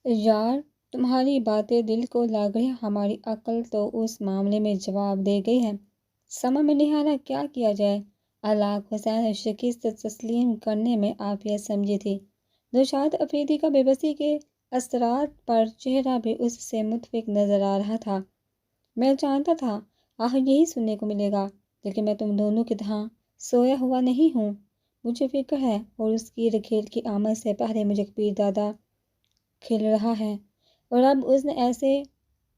یار تمہاری باتیں دل کو لگ رہی ہیں، ہماری عقل تو اس معاملے میں جواب دے گئی ہے، سمجھ میں نہیں آ رہا کیا کیا جائے۔ ہلاک حسین شکست تسلیم کرنے میں عافیت سمجھی تھی۔ نوشاد افریدی کا بے بسی کے اثرات پر چہرہ بھی اس سے متفق نظر آ رہا تھا۔ میں جانتا تھا آخر یہی سننے کو ملے گا، لیکن میں تم دونوں کی طرح سویا ہوا نہیں ہوں۔ مجھے فکر ہے اور اس کی رکھیل کی آمد سے پہلے مجھے پیر دادا کھل رہا ہے، اور اب اس نے ایسے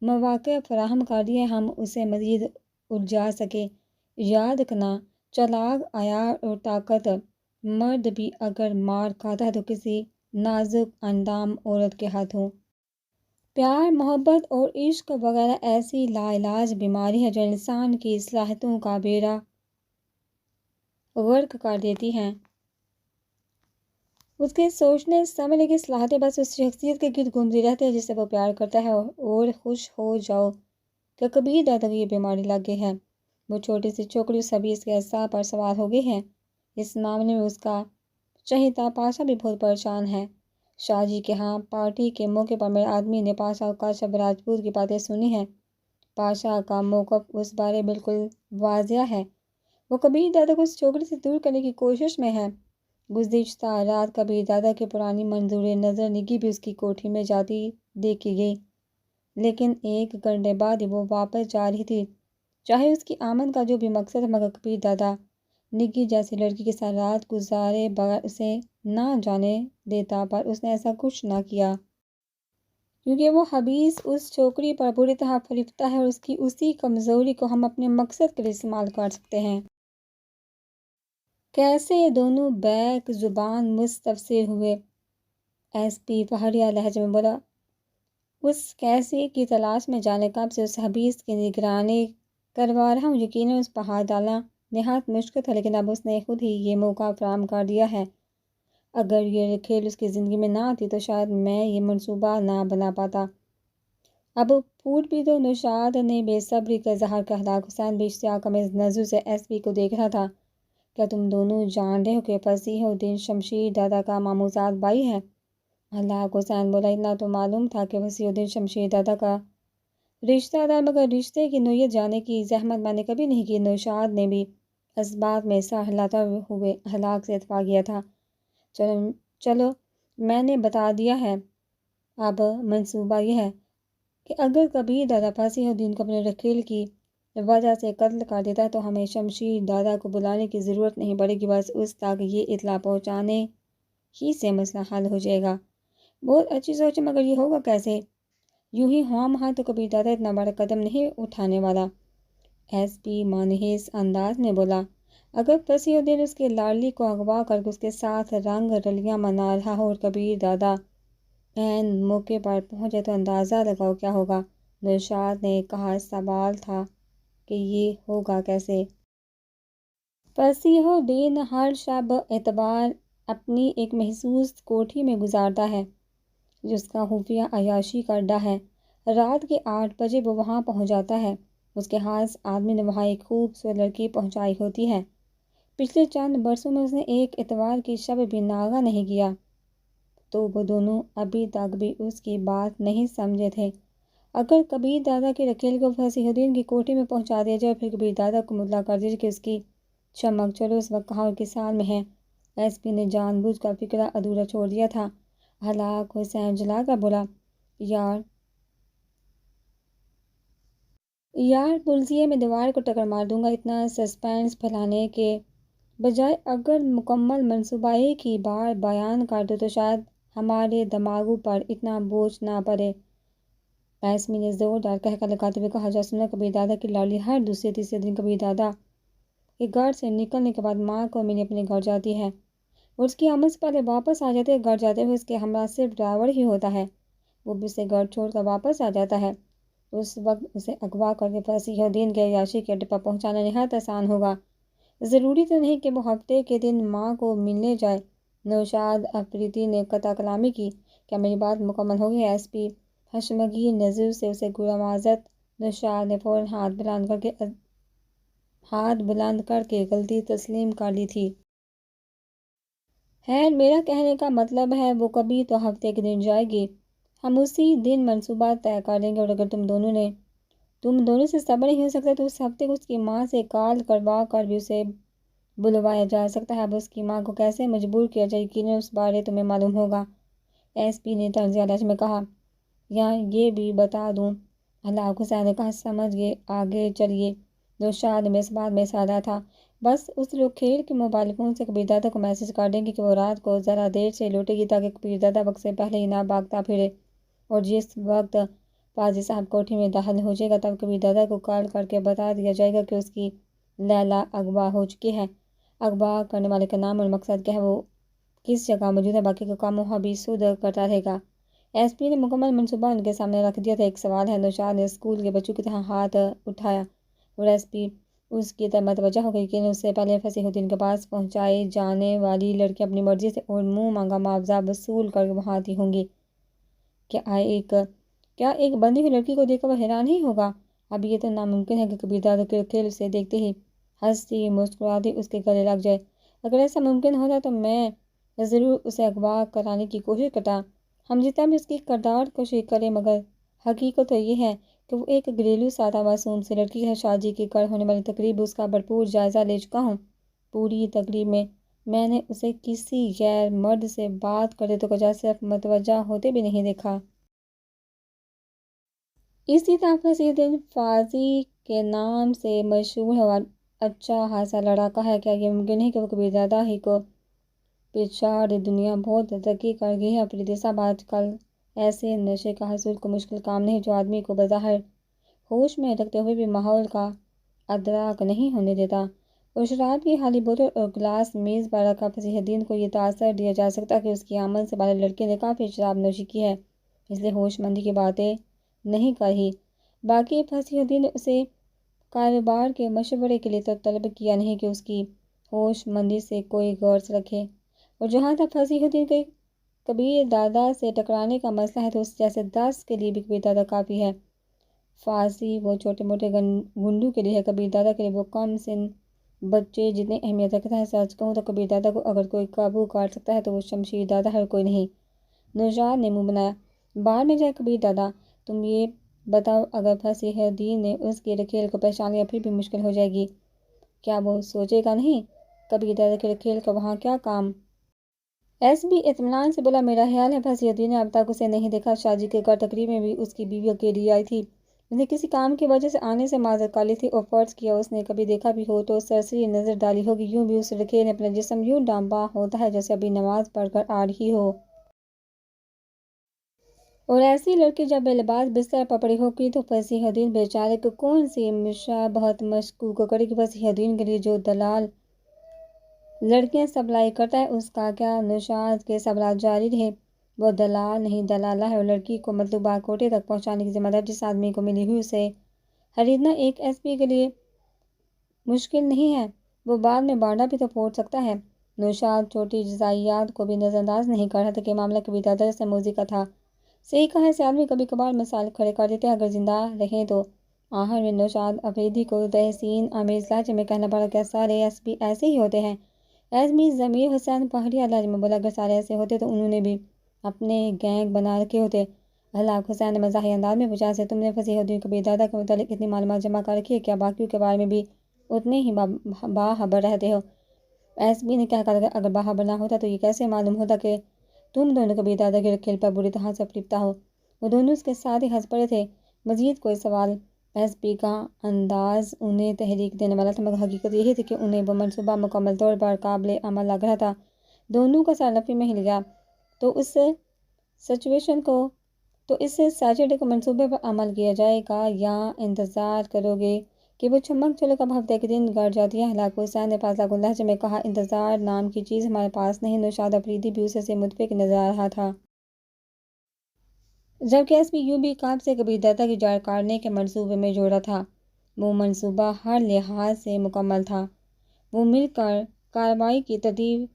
مواقع فراہم کر دیے ہم اسے مزید الجھا سکے۔ یاد رکھنا، چالاک، عیار اور طاقت مرد بھی اگر مار کھاتا ہے تو کسی نازک اندام عورت کے ہاتھوں۔ پیار، محبت اور عشق وغیرہ ایسی لا علاج بیماری ہے جو انسان کی صلاحیتوں کا بیڑا غرق کر دیتی ہیں۔ اس کے سوچنے سمجھنے کی صلاحیتیں بس اس شخصیت کے گرد گھومتی رہتی ہے جس سے وہ پیار کرتا ہے، اور خوش ہو جاؤ کہ کبیر دادا کو یہ بیماری لگ گئی ہے۔ وہ چھوٹی سی چھوکری سبھی اس کے اعصاب پر سوار ہو گئی ہے۔ اس معاملے میں اس کا چہیتا پاشا بھی بہت پریشان ہے۔ شاہ جی کے ہاں پارٹی کے موقع پر میرے آدمی نے پاشا کاشف راجپوت کی باتیں سنی ہیں۔ پاشا کا موقف اس بارے بالکل واضح ہے، وہ کبیر دادا کو اس چھوکری سے دور کرنے کی کوشش میں ہے۔ گزشتہ رات کبیر دادا کی پرانی منظور نظر نگی بھی اس کی کوٹھی میں جاتی دیکھی گئی، لیکن 1 گھنٹے بعد ہی وہ واپس جا رہی تھی۔ چاہے اس کی آمد کا جو بھی مقصد ہے، مگر کبیر دادا نگی جیسی لڑکی کے ساتھ رات گزارے بغیر اسے نہ جانے دیتا، پر اس نے ایسا کچھ نہ کیا، کیونکہ وہ حبیث اس چھوکری پر بری طرح فریفتہ ہے، اور اس کی اسی کمزوری کو ہم اپنے مقصد کے لیے استعمال کر سکتے ہیں۔ کیسے یہ دونوں بیک زبان مستفسر ہوئے۔ ایس پی پہاڑیہ لہجے میں بولا، اس کیسی کی تلاش میں جانے کب سے اس حبیث کی نگرانی کروا رہا ہوں۔ یقیناً اس پر ہاتھ ڈالنا نہایت مشکل تھا، لیکن اب اس نے خود ہی یہ موقع فراہم کر دیا ہے۔ اگر یہ کھیل اس کی زندگی میں نہ آتی تو شاید میں یہ منصوبہ نہ بنا پاتا۔ اب پھوٹ بھی دو۔ نوشاد نے بے صبری کا اظہار کیا۔ ہلاک حسین بھی اشتیاق آمیز نظروں سے ایس پی کو دیکھ رہا تھا۔ کیا تم دونوں جان رہے ہو کہ فصیح الدین شمشیر دادا کا ماموزاد بھائی ہے؟ ہلاک حسین بولا، اتنا تو معلوم تھا کہ فصیح الدین شمشیر دادا کا رشتہ دار، مگر رشتے کی نوعیت جاننے کی زحمت میں نے کبھی نہیں کی۔ نوشاد نے بھی اس بات میں سر ہلاتے ہوئے ہلاک سے اتفاق کیا تھا۔ چلو میں نے بتا دیا ہے۔ اب منصوبہ یہ ہے کہ اگر کبیر دادا فصیح الدین کو اپنے رکھیل کی وجہ سے قتل کر دیتا ہے تو ہمیں شمشیر دادا کو بلانے کی ضرورت نہیں پڑے گی، بس اس تک یہ اطلاع پہنچانے ہی سے مسئلہ حل ہو جائے گا۔ بہت اچھی سوچ ہے، مگر یہ ہوگا کیسے؟ یوں ہی ہواں مہاں تو کبیر دادا اتنا بڑا قدم نہیں اٹھانے والا۔ ایس پی مانحیس انداز میں بولا، اگر فصیح الدین اس کے لاڈلی کو اغوا کر کے اس کے ساتھ رنگ رلیاں منا رہا ہو اور کبیر دادا عین موقع پر پہنچے تو اندازہ لگاؤ کیا ہوگا۔ نوشاد نے کہا، سوال تھا کہ یہ ہوگا کیسے؟ فصیح الدین ہر شب اتوار اپنی ایک محسوس کوٹھی میں گزارتا ہے جو اس کا خفیہ عیاشی کا اڈہ ہے۔ رات کے 8 بجے وہ وہاں پہنچ جاتا ہے۔ اس کے خاص آدمی نے وہاں ایک خوبصورت لڑکی پہنچائی ہوتی ہے۔ پچھلے چند برسوں میں اس نے ایک اتوار کی شب بھی ناغہ نہیں کیا، تو وہ دونوں ابھی تک بھی اس کی بات نہیں سمجھے تھے۔ اگر کبیر دادا کے رکھیل کو فصیح الدین کی کوٹھی میں پہنچا دیا جائے، پھر کبیر دادا کو مطلع کر دیا جائے کہ اس کی چمک چلو اس وقت کہاں اور کس حال میں ہے۔ ایس پی نے جان بوجھ کر فکرہ ادھورا چھوڑ دیا تھا۔ ہلاک حسین جلا کر بولا، یار پلزیے میں دیوار کو ٹکر مار دوں گا۔ اتنا سسپینس پھیلانے کے بجائے اگر مکمل منصوبہ ایک ہی بار بیان کر دو تو شاید ہمارے دماغوں پر اتنا بوجھ نہ پڑے۔ ایس پی نے زوردار قہقہ لگاتے ہوئے کہا، سنا کبیر دادا کی لاڈلی ہر دوسرے تیسرے دن کبیر دادا کے گھر سے نکلنے کے بعد ماں کو ملنے اپنے گھر جاتی ہے، اور اس کی آمد سے پہلے واپس آ جاتے ہیں۔ گھر جاتے ہوئے اس کے ہمراہ صرف ڈرائیور ہی ہوتا ہے، وہ بھی اسے گھر چھوڑ کر واپس آ جاتا ہے۔ اس وقت اسے اغوا کر کے فصیح الدین کے عیاشی کے اڈے پر پہنچانا نہایت آسان ہوگا۔ ضروری تو نہیں کہ وہ ہفتے کے دن ماں کو ملنے جائے۔ نوشاد افریدی نے قطع کلامی کی، کیا میری بات مکمل ہو گئی؟ ایس پی حشمگین نظروں سے اسے گھورا۔ معذرت۔ نوشاد نے فوراً ہاتھ بلند کر کے غلطی تسلیم کر لی تھی۔ خیر، میرا کہنے کا مطلب ہے وہ کبھی تو ہفتے کے دن جائے گی۔ ہم اسی دن منصوبہ طے کر دیں گے، اور اگر تم دونوں سے صبر نہیں ہو سکتا تو اس ہفتے اس کی ماں سے کال کروا کر بھی اسے بلوایا جا سکتا ہے۔ اب اس کی ماں کو کیسے مجبور کیا جائے، یقیناً اس بارے تمہیں معلوم ہوگا، ایس پی نے طنز لہجے میں کہا۔ یا یہ بھی بتا دوں، ہلاک حسین نے کہا۔ سمجھ گئے، آگے چلیے۔ نوشاد میں اس بات میں سادہ تھا۔ بس اس روکھیل کے موبائل فون سے کبیر دادا کو میسج کر دیں گے کہ وہ رات کو ذرا دیر سے لوٹے گی، تاکہ کبیر دادا وقت سے پہلے ہی نہ بھاگتا پھرے، اور جس وقت قاضی صاحب کوٹھی میں داخل ہو جائے گا تب کبیر دادا کو کال کر کے بتا دیا جائے گا کہ اس کی لیلا اغوا ہو چکی ہے۔ اغوا کرنے والے کا نام اور مقصد کیا ہے، وہ کس جگہ موجود ہے، باقی کا کام وہ بھی سود کرتا رہے گا۔ ایس پی نے مکمل منصوبہ ان کے سامنے رکھ دیا تھا۔ ایک سوال ہے، نوشاد نے اسکول کے بچوں کی طرح ہاتھ اٹھایا، اور ایس پی اس کی طرف متوجہ ہو گئی کہ اس سے پہلے فصیح الدین کے پاس پہنچائی جانے والی لڑکی اپنی مرضی سے اور منہ مانگا معاوضہ وصول کر وہاں آتی ہوں گی۔ کیا ایک بندی ہوئی لڑکی کو دیکھ کر وہ حیران ہی ہوگا؟ اب یہ تو ناممکن ہے کہ کبیر دادا کے کھیل اسے دیکھتے ہی ہنستی مسکراتی اس کے گلے لگ جائے۔ اگر ایسا ممکن ہوتا تو میں ضرور اسے اغوا کرانے کی کوشش کرتا، ہم جتنا بھی اس کی کردار کشی کریں، مگر حقیقت تو یہ ہے کہ وہ ایک گھریلو سادہ معصوم سی لڑکی ہے۔ شادی کی کر ہونے والی تقریب اس کا بھرپور جائزہ لے چکا ہوں۔ پوری تقریب میں نے اسے کسی غیر مرد سے بات کرتے تو کجا صرف متوجہ ہوتے بھی نہیں دیکھا۔ اسی طرح فصیح الدین فاضی کے نام سے مشہور ہے اور اچھا خاصا لڑاکا ہے۔ کیا یہ ممکن ہے کہ وہ کبیر دادا ہی کو پچھاڑ دے؟ دنیا بہت ترقی کر گئی ہے پریتی صاحب، آج کل ایسے نشے کا حصول کوئی مشکل کام نہیں جو آدمی کو بظاہر ہوش میں رکھتے ہوئے بھی ماحول کا ادراک نہیں ہونے دیتا۔ اور شراب کی خالی بوتل اور گلاس میز پر رکھا فصیح الدین کو یہ تاثر دیا جا سکتا کہ اس کی آمد سے پہلے لڑکے نے کافی شراب نوشی کی ہے، اس لیے ہوش مندی کی باتیں نہیں کہی۔ باقی فصیح الدین نے اسے کاروبار کے مشورے کے لیے طلب کیا نہیں کہ اس کی ہوش مندی سے کوئی غرض رکھے۔ اور جہاں تک فصیح الدین کے کبیر دادا سے ٹکرانے کا مسئلہ ہے تو اس جیسے 10 کے لیے بھی کبیر دادا کافی ہے۔ فاضی وہ چھوٹے موٹے گنڈوں کے لیے ہے، کبیر دادا کے لیے وہ کم سن بچے جتنی اہمیت رکھتا ہے۔ سچ کہوں تو کبیر دادا کو اگر کوئی قابو کر سکتا ہے تو وہ شمشیر دادا ہے اور کوئی نہیں۔ نوشاد نے منہ بنایا۔ بعد میں جائے کبیر دادا، تم یہ بتاؤ، اگر فصیح الدین نے اس کے رکھیل کو پہچان لیا پھر بھی مشکل ہو جائے گی، کیا وہ سوچے گا نہیں کبیر دادا کے رکھیل کا وہاں کیا کام؟ ایس بی اطمینان سے بولا۔ میرا خیال ہے فصیح الدین نے اب تک اسے نہیں دیکھا۔ شادی کے گھر تقریب میں بھی اس کی بیوی اکیلی آئی تھی، اس نے کسی کام کی وجہ سے آنے سے معذرت کر لی تھی، اور فرض کیا اس نے کبھی دیکھا بھی ہو تو سرسری نظر ڈالی ہوگی۔ یوں بھی اس رکھیل نے اپنا جسم یوں ڈھانپا ہوتا ہے جیسے ابھی نماز پڑھ کر آ رہی ہو، اور ایسی لڑکی جب بے لباس بستر پر پڑی ہوگی تو فصیح الدین بیچارے کو کون سی مشابہت مشکوک کرے گی؟ فصیح الدین کے لیے جو دلال لڑکیاں سپلائی کرتا ہے اس کا کیا نوشاد کے سوالات جاری رہے۔ وہ دلال نہیں دلالہ ہے، اور لڑکی کو مطلوبہ کوٹے تک پہنچانے کی ذمہ داری جس آدمی کو ملی ہوئی اسے خریدنا ایک ایس پی کے لیے مشکل نہیں ہے، وہ بعد میں بانڈا بھی تو پھوڑ سکتا ہے۔ نوشاد چھوٹی جزئیات کو بھی نظر انداز نہیں کر رہا تھا کہ معاملہ کبیر دادا سے موذی کا تھا۔ صحیح کہا، ایسے آدمی کبھی کبھار مسائل کھڑے کر دیتے ہیں، اگر زندہ رہیں تو۔ آخر میں نوشاد افریدی کو تحسین آمیز لہجے میں کہنا پڑا، کیا سارے ایس پی ایسے ہی ہوتے ہیں؟ ایس پی ضمیر حسین پہاڑیہ لہجے میں بولا، اگر سارے ایسے ہوتے تو انہوں نے بھی اپنے گینگ بنا رکھے ہوتے۔ ہلاک حسین نے مزاحیہ انداز میں پوچھا، سے تم نے فصیح الدین کبیر دادا کے متعلق اتنی معلومات جمع کر رکھی ہے، کیا باقیوں کے بارے میں بھی اتنے ہی باخبر رہتے ہو؟ ایس پی نے کہا کہ اگر باخبر نہ ہوتا تو یہ کیسے معلوم ہوتا کہ تم دونوں کبیر دادا کے رکھیل پر بری طرح سے پھرتا ہو؟ وہ دونوں اس کے ساتھ ہی ہنس پڑے تھے۔ مزید کوئی سوال؟ ایس پی کا انداز انہیں تحریک دینے والا تھا، مگر حقیقت یہی تھی کہ انہیں وہ منصوبہ مکمل طور پر قابل عمل لگ رہا تھا۔ دونوں کا سر نفی میں ہل گیا۔ تو اس سیچرڈے کو منصوبے پر عمل کیا جائے گا، یا انتظار کرو گے کہ وہ چھمک چلو کب ہفتے کے دن گڑ جاتی ہے؟ ہلاک حسین نے فاصلہ کن لہجے میں کہا، انتظار نام کی چیز ہمارے پاس نہیں۔ نوشاد افریدی بھی اسے متفق نظر آ رہا تھا، جبکہ ایس پی یوں بھی قاب سے کبیر دادا کی جڑ کاٹنے کے منصوبے میں جوڑا تھا۔ وہ منصوبہ ہر لحاظ سے مکمل تھا۔ وہ مل کر کارروائی کی ترتیب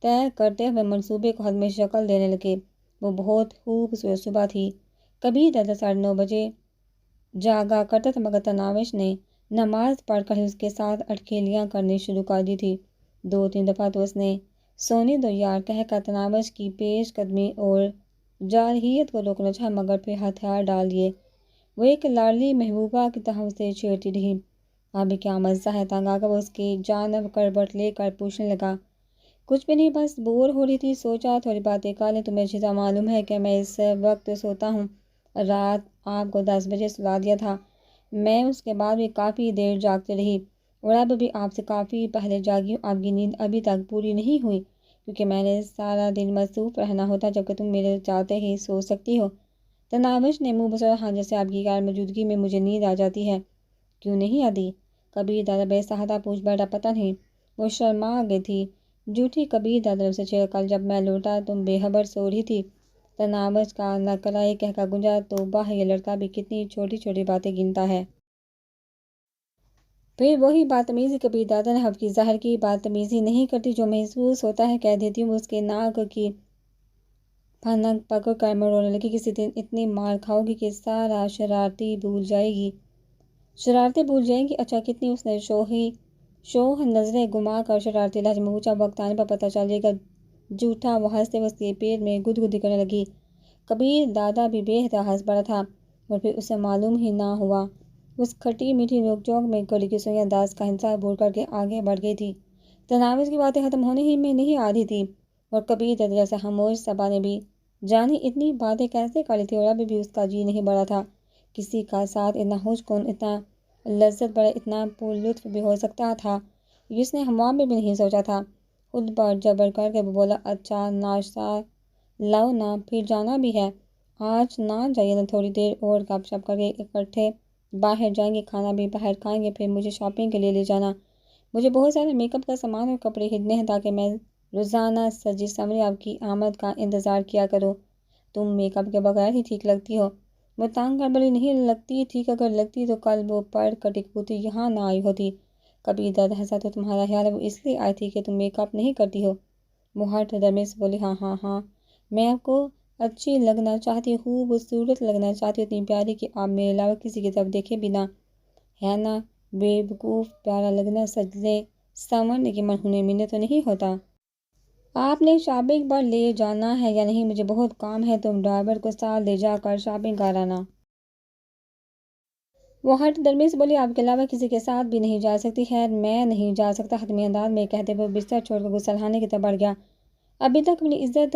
طے کرتے ہوئے منصوبے کو حتمی شکل دینے لگے۔ وہ بہت خوبصورت صبح تھی۔ کبیر دادا 9:30 بجے جاگا کرتا تھا، مگر تناوش نے نماز پڑھ کر ہی اس کے ساتھ اٹکھیلیاں کرنی شروع کر دی تھی۔ 2-3 دفعہ تو اس نے سونے دو یار کہہ کر تناوش کی پیش قدمی اور جارحیت کو روکنا چاہا مگر پھر ہتھیار ڈال دیے۔ وہ ایک لاڈلی محبوبہ کی طرح اسے چھیڑتی رہی۔ ابھی کیا مزہ ہے؟ تنگ آ کر وہ اس کی جانب کربٹ لے کر پوچھنے لگا۔ کچھ بھی نہیں، بس بور ہو رہی تھی، سوچا تھوڑی باتیں کر لیں۔ تمہیں اچھی طرح معلوم ہے کہ میں اس وقت سوتا ہوں۔ رات آپ کو 10 بجے سلا دیا تھا۔ میں اس کے بعد بھی کافی دیر جاگتی رہی اور اب بھی آپ سے کافی پہلے جاگی ہوں۔ آپ کی نیند ابھی تک پوری نہیں ہوئی کیونکہ میں نے سارا دن مصروف رہنا ہوتا، جبکہ تم میرے چاہتے ہی سو سکتی ہو۔ تناوش نے منہ بسرا، ہاں جیسے آپ کی غیر موجودگی میں مجھے نیند آ جاتی ہے۔ کیوں نہیں آتی؟ کبیر دادا بے سہادہ پوچھ بیٹھا۔ پتہ نہیں، وہ شرما گئی تھی۔ جھوٹی کبیر دادا سے چھیڑ، کل جب میں لوٹا تم بے خبر سو رہی تھی۔ تناوش کا نکرائی کہہ گنجا، توبہ ہے، یہ لڑکا بھی کتنی چھوٹی چھوٹی باتیں گنتا ہے۔ پھر وہی بدتمیزی، کبیر دادا نے حب کی ظاہر کی بدتمیزی نہیں کرتی، جو محسوس ہوتا ہے کہہ دیتی ہوں۔ اس کے ناک کی پھنک پکڑ کر میں رونے لگی۔ کسی دن اتنی مار کھاؤ گی کہ سارا شرارتیں بھول جائے گی۔ اچھا کتنی؟ اس نے شوخ نظریں گھما کر شرارتی لہجے میں پوچھا۔ وقت آنے پر پتہ چل جائے گا۔ جھوٹا وہ ہنستے ہوئے اس کے پیٹ میں گدگدی کرنے لگی۔ کبیر دادا بھی بے احتیاط ہنس پڑا تھا اور پھر اسے معلوم ہی نہ ہوا اس کھٹی میٹھی نوک جھونک میں گھڑی کی سوئیاں داس کا انتظار بھول کر کے آگے بڑھ گئی تھی۔ تناوش کی باتیں ختم ہونے ہی میں نہیں آ رہی تھی اور کبیر دادا جیسے خاموش صبا نے بھی جانی اتنی باتیں کیسے کر لی تھی، اور اب بھی اس کا جی نہیں بڑھا تھا کسی کا ساتھ اتنا خوش کن، اتنا لذت بڑا، اتنا پر لطف بھی ہو سکتا تھا، جس نے ہموار میں بھی نہیں سوچا تھا۔ خود پر جبر کر کے وہ بولا، اچھا ناشتہ لاؤ نا، پھر جانا بھی ہے۔ آج نہ جائیے نا، تھوڑی دیر اور گپ شپ کر کے اکٹھے باہر جائیں گے، کھانا بھی باہر کھائیں گے، پھر مجھے شاپنگ کے لیے لے جانا۔ مجھے بہت سارے میک اپ کا سامان اور کپڑے خریدنے ہیں تاکہ میں روزانہ سجی سنوری آپ کی آمد کا انتظار کیا کروں۔ تم میک اپ کے بغیر ہی ٹھیک لگتی ہو۔ وہ تنگ کر بولی، نہیں لگتی ٹھیک، اگر لگتی تو کل وہ پڑھ کر پوتی یہاں نہ آئی ہوتی۔ کبیر دادا ہنسا، تو تمہارا خیال ہے وہ اس لیے آئی تھی کہ تم میک اپ نہیں کرتی ہو؟ وہ ہٹ درمی سے بولی، ہاں، میں آپ کو اچھی لگنا چاہتی، خوبصورت لگنا چاہتی، اتنی پیاری کہ آپ میرے علاوہ کسی کی طرف دیکھے بھی نہ، ہے نا؟ بے وقوف، پیارا لگنا سجنے سنورنے کی منحوس منت تو نہیں ہوتا۔ آپ نے شاپنگ پر لے جانا ہے یا نہیں؟ مجھے بہت کام ہے، تم ڈرائیور کو ساتھ لے جا کر شاپنگ کرانا۔ وہ ہٹ درمی سے بولی، آپ کے علاوہ کسی کے ساتھ بھی نہیں جا سکتی۔ خیر میں نہیں جا سکتا، حتمی انداز میں کہتے ہوئے بستر چھوڑ کر غسلخانے کی طرف بڑھ گیا۔ ابھی تک اپنی عزت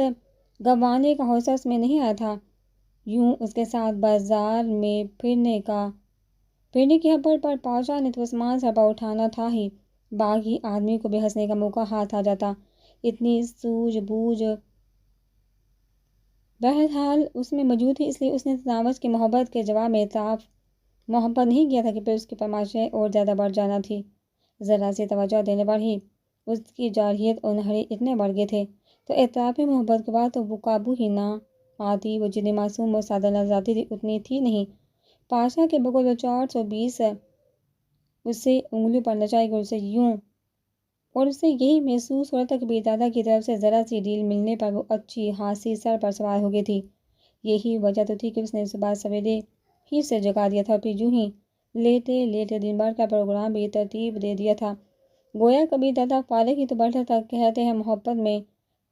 گنوانے کا حوصلہ اس میں نہیں آیا تھا۔ یوں اس کے ساتھ بازار میں پھرنے کی خبر پر پاشا نے تو آسمان سے ہوا اٹھانا تھا ہی، باقی آدمی کو بھی ہنسنے کا موقع ہاتھ آ جاتا۔ اتنی سوجھ بوجھ بہرحال اس میں موجود تھی، اس لیے اس نے تناوش کی محبت کے جواب میں اعتراف محبت نہیں کیا تھا کہ پھر اس کی فرمائشیں اور زیادہ بڑھ جانا تھی۔ ذرا سی توجہ دینے پر ہی اس کی جارحیت اور نخرے اتنے بڑھ گئے تھے، تو اعتراف محبت کے بعد تو وہ قابو ہی نہ آتی۔ وہ جتنی معصوم اور سادہ نظر آتی تھی اتنی تھی نہیں۔ پاشا کے بغل وہ 420 اسے انگلیوں پر نچائے گی اور اسے یہی محسوس ہو رہا تھا کہ کبیر دادا کی طرف سے ذرا سی ڈیل ملنے پر وہ اچھی خاصی سر پر سوار ہو گئی تھی۔ یہی وجہ تو تھی کہ اس نے صبح سویرے ہی سے جگا دیا تھا اور پھر یوں ہی لیٹے دن بھر کا پروگرام بھی ترتیب دے دیا تھا۔ گویا کبیر دادا فارغ ہی تو بیٹھا تھا۔ کہتے ہیں محبت میں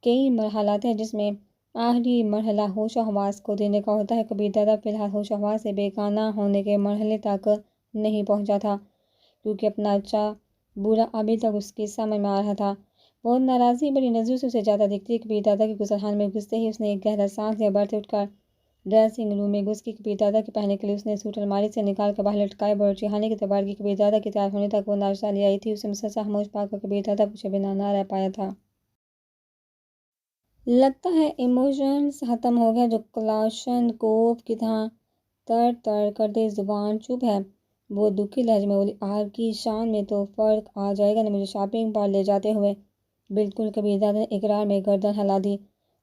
کئی مرحلات ہیں، جس میں آخری مرحلہ ہوش و حواس کو دینے کا ہوتا ہے۔ کبیر دادا فی الحال ہوش و حواس سے بے گانہ ہونے کے مرحلے تک نہیں پہنچا تھا، کیونکہ اپنا اچھا برا ابھی تک اس کی سمجھ میں آ رہا تھا۔ بہت ناراضی بڑی نظروں سے اسے جاتا دیکھتی۔ کبیر دادا کے غسلخانے میں گھستے ہی اس نے ایک گہرا سانس لیا، برتن اٹھ کر ڈریسنگ روم میں گھس کی۔ کبیر دادا کے پہننے کے لیے اس نے سوٹ الماری سے نکال کر باہر لٹکائے، باورچی خانے کی طرف بڑھ گئی۔ کبیر دادا کے تیار ہونے تک وہ ناشتہ لے آئی تھی۔ اسے مسلسل خاموش پا کر کبیر دادا پوچھے بنا نہ رہ پایا تھا۔ لگتا ہے ایموشنز ختم ہو گیا، جو کلاشن کوف کی طرح تر کر دے۔ زبان چپ ہے۔ وہ دکھی لہجے میں بولی، آپ کی شان میں تو فرق آ جائے گا نا مجھے شاپنگ پر لے جاتے ہوئے۔ بالکل، کبیر دادا نے اقرار میں گردن ہلا دی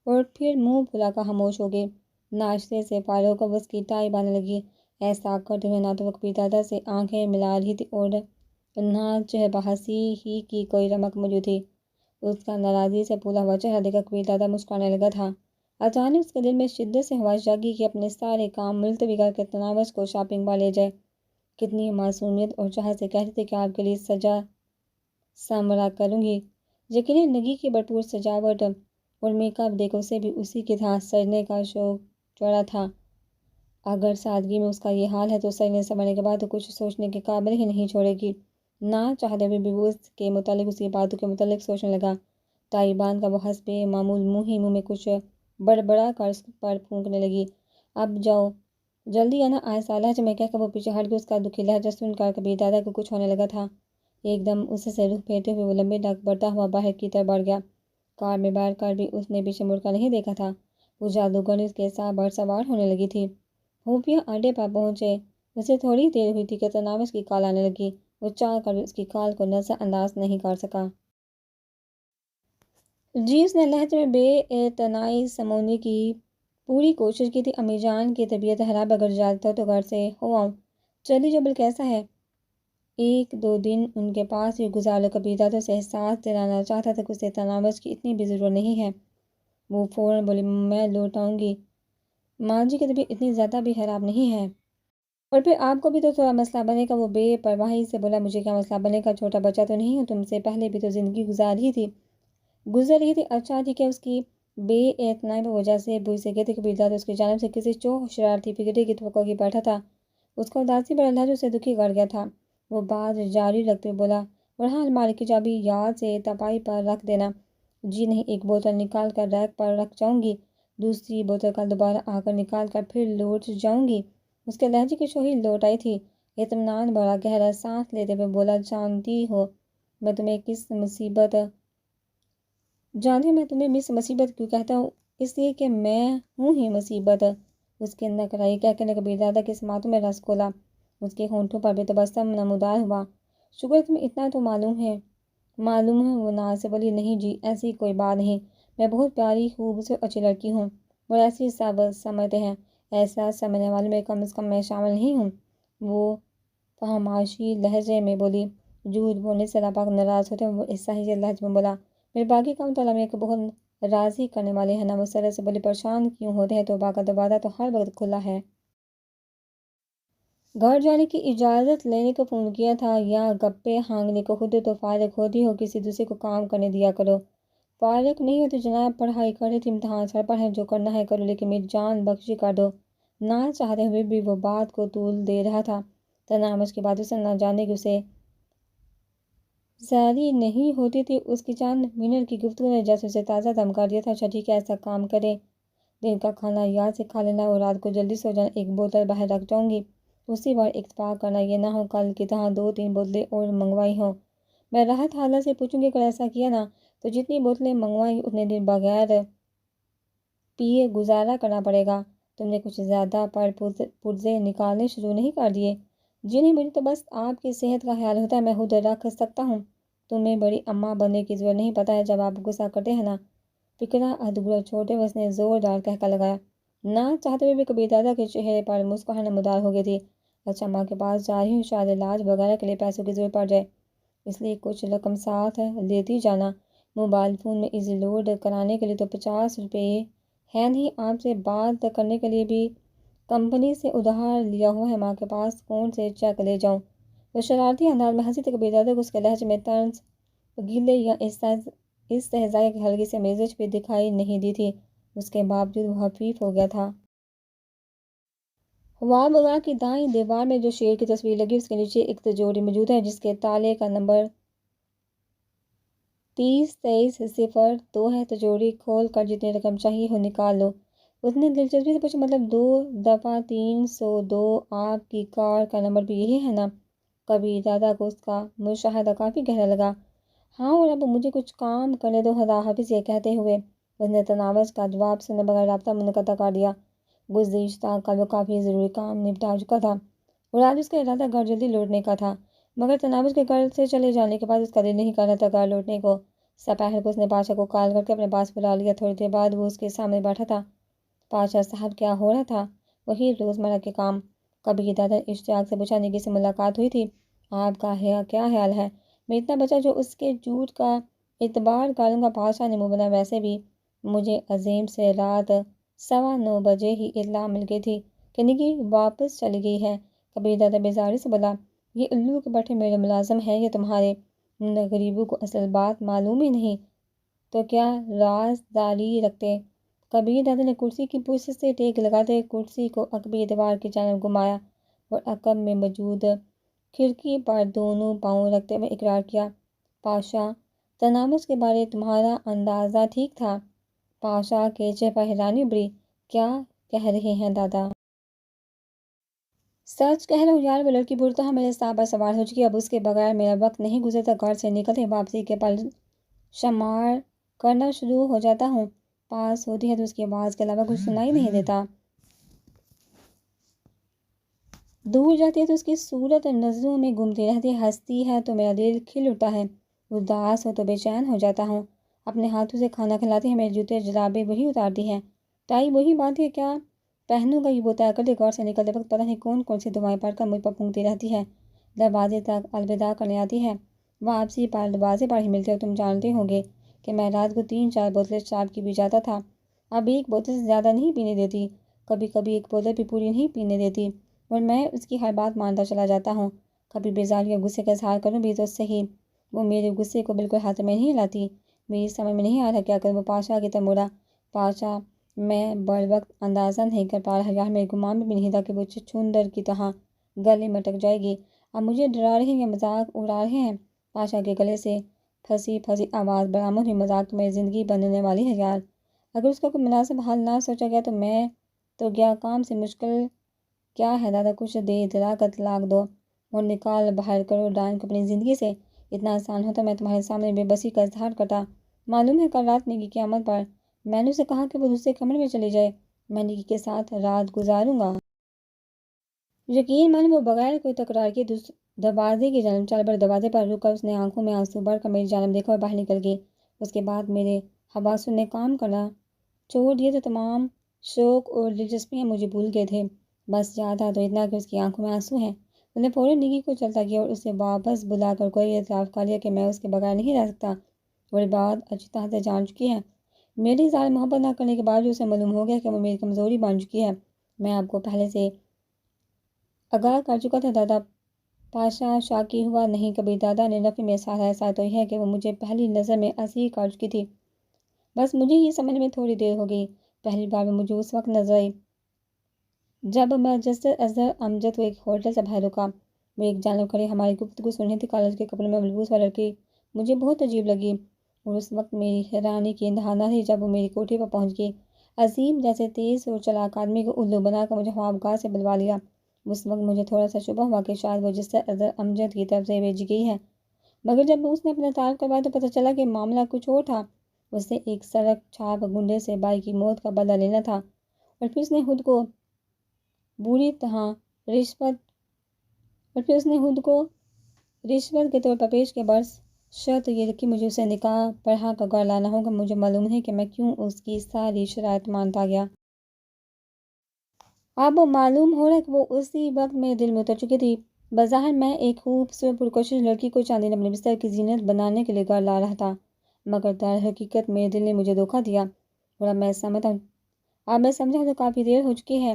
اور پھر منہ پھلا کر خاموش ہو گئے۔ ناشتے سے فارغ ہو کر وہ اس کی ٹائی باندھنے لگی۔ ایسا کرتے ہوئے نہ تو وہ کبیر دادا سے آنکھیں ملا رہی تھی اور نہ چہرے پر ہنسی ہی کی کوئی رمق موجود تھی۔ اس کا ناراضی سے پھولا ہوا چہرہ دیکھ کر کبیر دادا مسکرانے لگا تھا۔ اچانک اس کے دل میں شدت سے خواہش جاگی کہ اپنے سارے کام ملتوی کر کے تناوش کو شاپنگ پر لے جائے۔ کتنی معصومیت اور چاہت سے کہتی تھی کہ آپ کے لیے سجا سنورا کروں گی۔ یقیناً نگی کی بھرپور سجاوٹ اور میک اپ دیکھو سے بھی اسی کی طرح سجنے کا شوق چڑھا تھا۔ اگر سادگی میں اس کا یہ حال ہے تو سجنے سنورنے کے بعد تو کچھ سوچنے کے قابل ہی نہیں چھوڑے گی۔ نہ چاہتے ہوئے بھی وہ اس کے متعلق اس کی باتوں کے متعلق سوچنے لگا۔ ٹائی باندھ کا وہ حسب معمول منہ میں کچھ بڑبڑا کر اس پر پھونکنے لگی۔ اب جاؤ جلدی آنا آہستہ لہجے میں کہہ کر وہ پیچھے ہٹ گئی۔ اس کا دکھی لہجہ سن کر کبیر دادا کو کچھ ہونے لگا تھا۔ ایک دم اس سے رخ پھیرتے ہوئے وہ لمبے ڈاک بڑھتا ہوا باہر کی طرف بڑھ گیا۔ کار میں بیٹھ کر بھی اس نے پیچھے مڑ کر نہیں دیکھا تھا۔ وہ جادوگرنی اس کے ساتھ بڑھ سوار ہونے لگی تھی۔ ہوپیا اڈے پر پہنچے۔ اسے تھوڑی دیر ہوئی تھی کہ تناوش کی کال آنے لگی۔ وہ چاہ کر بھی اس کی کال کو نظر انداز نہیں کر سکا۔ جی اس نے لہجے میں بے اعتنائی سمونے کی پوری کوشش کی تھی۔ امی جان کی طبیعت خراب، اگر اجازت ہو تو گھر سے ہو آؤں۔ چلی جو، بل کیسا ہے؟ ایک دو دن ان کے پاس ہی گزار لو۔ کبیر دادا سے احساس دلانا چاہتا تھا کہ اسے تناوش کی اتنی بھی ضرورت نہیں ہے۔ وہ فوراً بولی، میں لوٹ آؤں گی۔ ماں جی کی طبیعت اتنی زیادہ بھی خراب نہیں ہے، اور پھر آپ کو بھی تو تھوڑا مسئلہ بنے گا۔ وہ بے پرواہی سے بولا، مجھے کیا مسئلہ بنے گا؟ چھوٹا بچہ تو نہیں ہوں، تم سے پہلے بھی تو زندگی گزر رہی تھی۔ اچھا تھی کہ اس کی بے اعتنائی پر وجہ سے بوئی سے کہتے کبیر دادا اس کی جانب سے کسی چوک شرارتی فکری کی توقع کی بیٹھا تھا۔ اس کا اداسی بڑا لہجہ سے دکھی کر گیا تھا۔ وہ بات جاری رکھتے بولا، اور ہاں الماری کی چابی یاد سے تپائی پر رکھ دینا۔ جی نہیں، ایک بوتل نکال کر ریک پر رکھ جاؤں گی، دوسری بوتل کل دوبارہ آ کر نکال کر پھر لوٹ جاؤں گی۔ اس کے لہجے کی شوخی لوٹ آئی تھی۔ اطمینان بڑا گہرا سانس لیتے ہوئے بولا، جانتی ہو میں تمہیں مس مصیبت کیوں کہتا ہوں؟ اس لیے کہ میں ہوں ہی مصیبت۔ اس کے نکرائی کہہ کے کبیر دادا کے سماعتوں میں رس کھولا۔ اس کے ہونٹوں پر بھی تبسم نمودار ہوا۔ شکر تمہیں اتنا تو معلوم ہے۔ وہ ناز سے بولی، نہیں جی ایسی کوئی بات نہیں، میں بہت پیاری خوبصورت اچھی لڑکی ہوں، اور ایسی سب سمجھتے ہیں، ایسا سمجھنے والوں میں کم از کم میں شامل نہیں ہوں۔ وہ فہماشی لہجے میں بولی۔ جھوٹ بولنے سے اللہ پاک ناراض ہوتے ہیں۔ وہ اس سہی لہجے میں بولا، میرے باقی کام تو اللہ میرے کو بہت راضی کرنے والے ہیں نا۔ مسرت سے بولی، پریشان کیوں ہوتے ہیں؟ توبہ کا دروازہ تو ہر وقت کھلا ہے۔ گھر جانے کی اجازت لینے کو فون کیا تھا یا گپے ہانگنے کو؟ خود تو فارغ ہوتی ہو، کسی دوسرے کو کام کرنے دیا کرو۔ فارغ نہیں ہوتی جناب، پڑھائی کر رہی تھی، امتحان سر پر ہے، جو کرنا ہے کرو، لیکن میری جان بخشی کر دو۔ نہ چاہتے ہوئے بھی وہ بات کو طول دے رہا تھا۔ تناوش کی باتوں سے نہ جانے کہ اسے سیری نہیں ہوتی تھی۔ اس کی چند منٹ کی گفتگو نے جیسے اسے تازہ دم کر دیا تھا۔ اچھا ٹھیک ہے، ایسا کام کرے، دن کا کھانا یاد سے کھا لینا اور رات کو جلدی سو جانا۔ ایک بوتل باہر رکھ جاؤں گی، اسی بار اتفاق کرنا، یہ نہ ہو کل کی طرح 2-3 بوتلیں اور منگوائی ہوں۔ میں راحت حالت سے پوچھوں گی، اگر ایسا کیا نا تو جتنی بوتلیں منگوائیں اتنے دن بغیر پیے گزارا کرنا پڑے گا۔ تم نے کچھ زیادہ پرزے نکالنے شروع نہیں کر دیے؟ جی نہیں، مجھے تو بس آپ کی صحت کا خیال ہوتا ہے، میں خود رکھ سکتا ہوں، تمہیں بڑی اماں بننے کی ضرورت نہیں۔ پتہ ہے جب آپ غصہ کرتے ہیں نا، فکرہ ادھورا چھوڑتے ہوئے اس نے زوردار کہکا لگایا۔ نہ چاہتے ہوئے بھی کبیر دادا کے چہرے پر مسکراہٹ نمودار ہو گئی تھی۔ اچھا ماں کے پاس جا رہی ہوں، شاید علاج وغیرہ کے لیے پیسوں کی ضرورت پڑ جائے، اس لیے کچھ رقم ساتھ لیتی جانا۔ موبائل فون میں ایزی لوڈ کرانے کے لیے تو 50 روپے ہے نہیں، آپ سے بات کرنے کے لیے بھی کمپنی سے ادھار لیا ہوا ہے، ماں کے پاس کون سے چیک لے جاؤں؟ وہ شرارتی انداز میں ہنسی تھی۔ کبیر دادا کو اس کے لہجے میں طنز، گلے یا استہزاء کی ہلکی سی میزج بھی دکھائی نہیں دی تھی۔ اس کے باوجود وہ خفیف ہو گیا تھا۔ ہوا بغا کی دائیں دیوار میں جو شیر کی تصویر لگی، اس کے نیچے ایک تجوری موجود ہے جس کے تالے کا نمبر 302302 ہے۔ تجوری کھول کر جتنی رقم چاہیے ہو نکال لو۔ اس نے دلچسپی سے پوچھا، مطلب 2 دفعہ 302، آپ کی کار کا نمبر بھی یہی ہے نا؟ کبیر دادا کو اس کا مشاہدہ کافی گہرا لگا۔ ہاں، اور اب مجھے کچھ کام کرنے دو، خدا حافظ۔ یہ کہتے ہوئے اس نے تناوش کا جواب سنے بغیر رابطہ منقطع کر دیا۔ گزشتہ کل وہ کافی ضروری کام نپٹا چکا تھا اور آج اس کا ارادہ گھر جلدی لوٹنے کا تھا، مگر تناوش کے گھر سے چلے جانے کے بعد اس کا دل نہیں کر رہا تھا گھر لوٹنے کو۔ سپاہر کو اس نے پاشا کو کال کر کے اپنے پاس بلا لیا۔ تھوڑی دیر بعد وہ اس کے سامنے بیٹھا تھا۔ پاشا صاحب، کیا ہو رہا تھا؟ وہی روزمرہ کے کام۔ کبیر دادا نے اشتیاق سے پوچھا، نگی سے ملاقات ہوئی تھی؟ آپ کا کیا خیال ہے؟ میں اتنا بچا جو اس کے جھوٹ کا اعتبار کر لوں گا؟ پاشا نے منہ بنا، ویسے بھی مجھے عظیم سے رات 9:15 بجے ہی اطلاع مل گئی تھی کہ نگی واپس چلی گئی ہے۔ کبیر دادا بیزاری سے بولا، یہ الو کے پٹھے میرے ملازم ہیں یا تمہارے؟ غریبوں کو اصل بات معلوم ہی نہیں۔ تو کیا رازداری رکھتے۔ کبیر دادا نے کرسی کی پشت سے ٹیک لگاتے کرسی کو عقبی دیوار کی جانب گھمایا اور عقب میں موجود کھڑکی پر دونوں پاؤں رکھتے ہوئے اقرار کیا، پاشا، تناموس کے بارے تمہارا اندازہ ٹھیک تھا۔ پاشا کے چہرے پر حیرانی ابھری۔ کیا کہہ رہے ہیں دادا؟ سچ کہہ رہا ہوں یار، وہ لڑکی بھولتا میرے ساتھ پر سوار ہو چکی، اب اس کے بغیر میرا وقت نہیں گزرتا۔ گھر سے نکلتے واپسی کے پل شمار کرنا شروع ہو جاتا ہوں، پاس ہوتی ہے تو اس کی آواز کے علاوہ کچھ سنائی نہیں دیتا، دور جاتی ہے تو اس کی صورت نظروں میں گھومتی رہتی ہے، ہنستی ہے تو میرا دل کھل اٹھتا ہے، اداس ہو تو بے چین ہو جاتا ہوں، اپنے ہاتھوں سے کھانا کھلاتی ہے، میرے جوتے جرابیں وہی اتارتی ہے، ٹائی وہی باندھتی ہے، کیا پہنوں گا یہ وہ طے کرتے، گھر سے نکلتے وقت پتہ نہیں کون کون سی دعائیں پڑھ کر مجھ پر پھونکتی رہتی ہے، دروازے تک الوداع کرنے آتی ہے، واپسی پر دروازے پر ہی ملتے ہو، تم جانتے ہوں گے کہ میں رات کو 3-4 بوتلیں شراب کی پی جاتا تھا، اب ایک بوتل سے زیادہ نہیں پینے دیتی، کبھی کبھی ایک بوتل بھی پوری نہیں پینے دیتی، اور میں اس کی ہر بات مانتا چلا جاتا ہوں، کبھی بیزاری اور غصے کا اظہار کروں بھی تو صحیح، وہ میرے غصے کو بالکل ہاتھ میں نہیں لاتی، میری سمجھ میں نہیں آ رہا کیا کروں، وہ پاشا کی طرف مڑا، پاشا، میں بر وقت اندازہ نہیں کر پا رہا یار، میرے گمان میں بھی نہیں تھا کہ وہ چھچھندر کی طرح گلے میں اٹک جائے گی، اب مجھے ڈرا رہے ہیں یا مذاق اڑا رہے ہیں، پاشا کے گلے سے پھنسی پھنسی آواز برآمد ہوئی، مذاق تو میری زندگی بننے والی ہے یار، اگر اس کا کوئی مناسب حل نہ سوچا گیا تو میں تو گیا کام سے مشکل کیا ہے دادا، کچھ دے دلا کر طلاق دو اور نکال باہر کرو ڈائن کو اپنی زندگی سے، اتنا آسان ہوتا میں تمہارے سامنے بے بسی کا اظہار کرتا، معلوم ہے کل رات نکی کی قیامت پر میں نے اسے کہا کہ وہ دوسرے کمرے میں چلی جائے، میں نکی کے ساتھ رات گزاروں گا، یقین مانو وہ بغیر کوئی تکرار کے دروازے کی جانب چل پڑی، دروازے پر رک کر اس نے آنکھوں میں آنسو بھر کر میری جانب دیکھا اور باہر نکل گئی، اس کے بعد میرے حواسوں نے کام کرنا چھوڑ دیے تھے، تمام شوق اور دلچسپیاں مجھے بھول گئے تھے، بس یاد تھا تو اتنا کہ اس کی آنکھوں میں آنسو ہیں، اس نے فوراً نکی کو چلتا کیا اور اسے واپس بلا کر کوئی اعتراف کر لیا کہ میں اس کے بغیر نہیں رہ سکتا، وہ بات اچھی طرح سے جان چکی ہے، میری اظہار محبت نہ کرنے کے باوجود اسے معلوم ہو گیا کہ وہ میری کمزوری بن چکی ہے، میں آپ کو پہلے سے آگاہ کر چکا تھا دادا، پاشا شاکی ہوا، نہیں کبھی دادا نے نفی میں سہارا، ایسا تو ہے کہ وہ مجھے پہلی نظر میں اسیر کر چکی تھی، بس مجھے یہ سمجھ میں تھوڑی دیر ہو گئی، پہلی بار وہ مجھے اس وقت نظر آئی جب میں جسٹس اظہر امجد کو ایک ہوٹل سے باہر رکا، وہ ایک جانب کھڑی ہماری گفتگو سن رہی تھی، کالج کے کپڑوں میں ملبوس وہ لڑکی مجھے بہت عجیب لگی، اور اس وقت میری حیرانی کی انتہا نہ تھی جب وہ میری کوٹھی پر پہنچ گئی، عظیم جیسے تیز اور چلاک آدمی کو الو بنا کر مجھے خوابگاہ سے بلوا لیا، اس وقت مجھے تھوڑا سا شبہ ہوا کہ شاید وہ جسٹس اظہر امجد کی طرف سے بھیجی گئی ہے، مگر جب اس نے اپنا تعارف کروایا تو پتہ چلا کہ معاملہ کچھ اور تھا، اس نے ایک سڑک چھاپ گنڈے سے بھائی کی موت کا بدلہ لینا تھا، اور پھر اس نے خود کو بری طرح رشوت کے طور پر پیش کے برس شرط یہ رکھی مجھے اسے نکاح پڑھا کر گھر لانا ہوگا، مجھے معلوم نہیں کہ میں کیوں اس کی ساری شرائط مانتا گیا، اب معلوم ہو رہا ہے کہ وہ اسی وقت میرے دل میں اتر چکی تھی، بظاہر میں ایک خوبصورت پرکشش لڑکی کو چاندی نے اپنے بستر کی زینت بنانے کے لیے گھر لا رہا تھا، مگر در حقیقت میرے دل نے مجھے دھوکہ دیا، اور اب میں سمجھا تو کافی دیر ہو چکی ہے،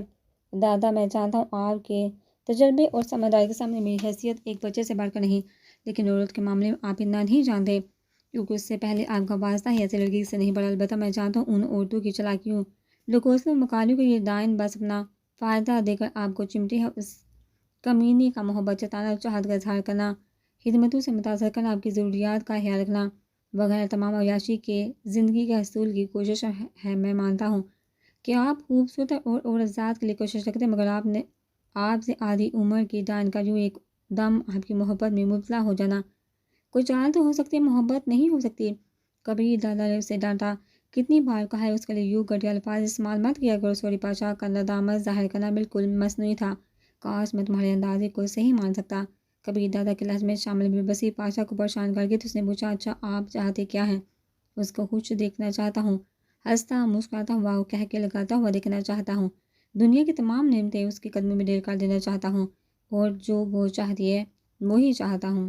دادا میں جانتا ہوں آپ کے تجربے اور سمجھداری کے سامنے میری حیثیت ایک بچے سے بڑھ کر نہیں، لیکن عورت کے معاملے میں آپ اتنا نہیں جانتے، کیونکہ اس سے پہلے آپ کا واسطہ ہی ایسی لڑکی سے نہیں پڑا، البتہ میں جانتا ہوں ان عورتوں کی چالاکیوں، لکوسوں اور مکاریوں کو، یہ ڈائن بس اپنا فائدہ دے کر آپ کو چمٹی ہے، اس کمینی کا محبت جتانا، چاہت کا اظہار کرنا، خدمتوں سے متاثر کرنا، آپ کی ضروریات کا خیال رکھنا وغیرہ تمام عیاشی کے زندگی کے حصول کی کوشش ہے، میں مانتا ہوں کہ آپ خوبصورت اور عورت ذات کے لیے کوشش رکھتے ہیں، مگر آپ سے آدھی عمر کی ڈائن کا یوں ایک دم آپ کی محبت میں مبتلا ہو جانا، کوئی چال تو ہو سکتی ہے، محبت نہیں ہو سکتی، کبھی دادا نے اسے ڈانٹا، کتنی بار کہا ہے اس کے لیے یوں گھٹیا الفاظ استعمال مت کیا کرو، سوری پاشا کا ندامت ظاہر کرنا بالکل مصنوعی تھا، کاش میں تمہارے اندازے کو صحیح مان سکتا، کبھی دادا کے لہجے میں شامل بے بسی پاشا کو پریشان کر گئی تو اس نے پوچھا، اچھا آپ چاہتے کیا ہیں؟ اس کو خوش دیکھنا چاہتا ہوں، ہنستا مسکراتا ہوا وہ کہہ کے لگاتا ہوا دیکھنا چاہتا ہوں، دنیا کی تمام نعمتیں اس کے قدموں میں ڈھیر کر دینا چاہتا ہوں، اور جو وہ چاہتی ہے وہی چاہتا ہوں،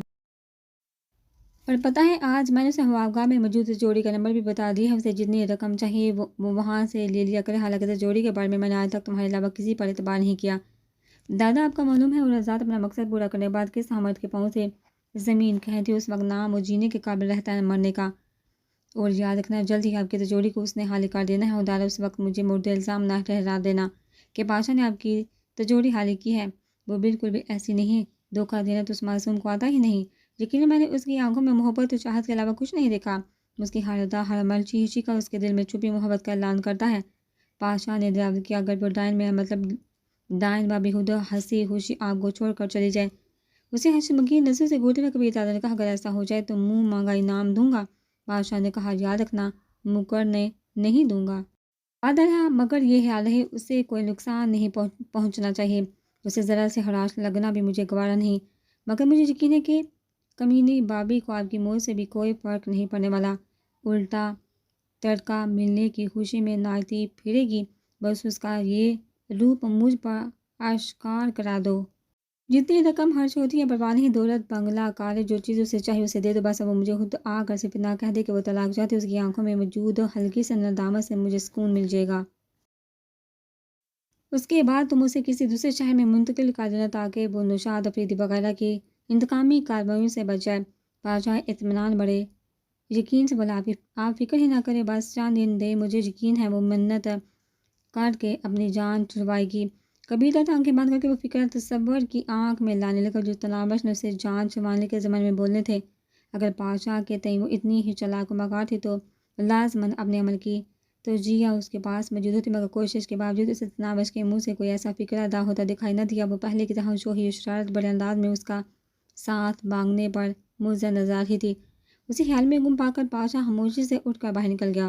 اور پتہ ہے آج میں نے اسے خوابگاہ میں موجود اس جوڑی کا نمبر بھی بتا دیا ہے، اسے جتنی رقم چاہیے وہ وہاں سے لے لیا کرے، حالانکہ اس جوڑی کے بارے میں نے آج تک تمہارے علاوہ کسی پر اعتبار نہیں کیا، دادا آپ کا معلوم ہے، اور ذات اپنا مقصد پورا کرنے کے بعد کس حمد کے پاؤں سے زمین کہتی ہے، اس وقت نام اور جینے کے قابل رہتا ہے مرنے کا، اور یاد رکھنا جلد ہی آپ کی تجوری کو اس نے حالی کر دینا ہے، اور دادا اس وقت مجھے مورد الزام نہ ٹھہرا دینا کہ بادشاہ نے آپ کی تجوری حالی کی ہے، وہ بالکل بھی ایسی نہیں، دھوکہ دینا تو اس معصوم کو آتا ہی نہیں۔ یقیناً میں نے اس کی آنکھوں میں محبت و چاہت کے علاوہ کچھ نہیں دیکھا، اس کی ہر ادا ہر عمل چیخ کر اس کے دل میں چھپی محبت کا اعلان کرتا ہے۔ بادشاہ نے دریافت کیا، اگر وہ ڈائن میں مطلب ڈائن با بہودہ ہنسی خوشی آپ کو چھوڑ کر چلی جائے، اسے حشمگین نظر سے گھورتے ہوئے کبھی دادا نے کہا، اگر ایسا ہو جائے تو منہ مانگا انعام دوں گا۔ بادشاہ نے کہا، یاد رکھنا مکرنے نہیں دوں گا۔ وعدہ رہا، مگر یہ خیال رہے اسے کوئی نقصان نہیں پہنچنا چاہیے، اسے ذرا سے ہراس لگنا بھی مجھے گوارا نہیں، مگر مجھے یقین ہے کہ کمینی بابی کو آپ کی موت سے بھی کوئی فرق نہیں پڑنے والا، الٹا تڑکا ملنے کی خوشی میں ناچتی پھرے گی، بس اس کا یہ روپ مجھ پر آشکار کرا دو۔ جتنی رقم خرچ ہوتی ہے پرواہ نہیں، دولت بنگلہ کار جو چیز اسے چاہیے اسے دے دو، بس وہ مجھے خود آ کر صرف اتنا کہہ دے کہ وہ طلاق چاہتی ہے، اس کی آنکھوں میں موجود ہلکی سے ندامت سے مجھے سکون مل جائے گا۔ اس کے بعد تم اسے کسی دوسرے شہر میں منتقل کر دینا تاکہ وہ نشاد افریدی وغیرہ کی انتقامی کارروائیوں سے بچ جائے۔ بادشاہ اطمینان بڑے یقین سے بولا، آپ فکر ہی نہ کریں، بس چند دن دے، مجھے یقین ہے وہ منت کر کے اپنی جان چھڑوائے گی۔ قبیلہ تھا آنکھیں بند کر کے وہ فکر تصور کی آنکھ میں لانے لگا جو تناوش نے اسے جان چھڑوانے کے زمانے میں بولنے تھے۔ اگر بادشاہ کے تئیں وہ اتنی ہی چالاک و مکار تھی تو لازماً اپنے عمل کی توجیہ اس کے پاس موجود ہوتی، مگر کوشش کے باوجود اسے تناوش کے منہ سے کوئی ایسا فکر ادا ہوتا دکھائی نہ دیا۔ وہ پہلے کی طرح شوخی و شرارت بڑے انداز میں اس کا ساتھ مانگنے پر مضطر نظر ہی تھی۔ اسی خیال میں گم پا کر بادشاہ خاموشی سے اٹھ کر باہر نکل گیا۔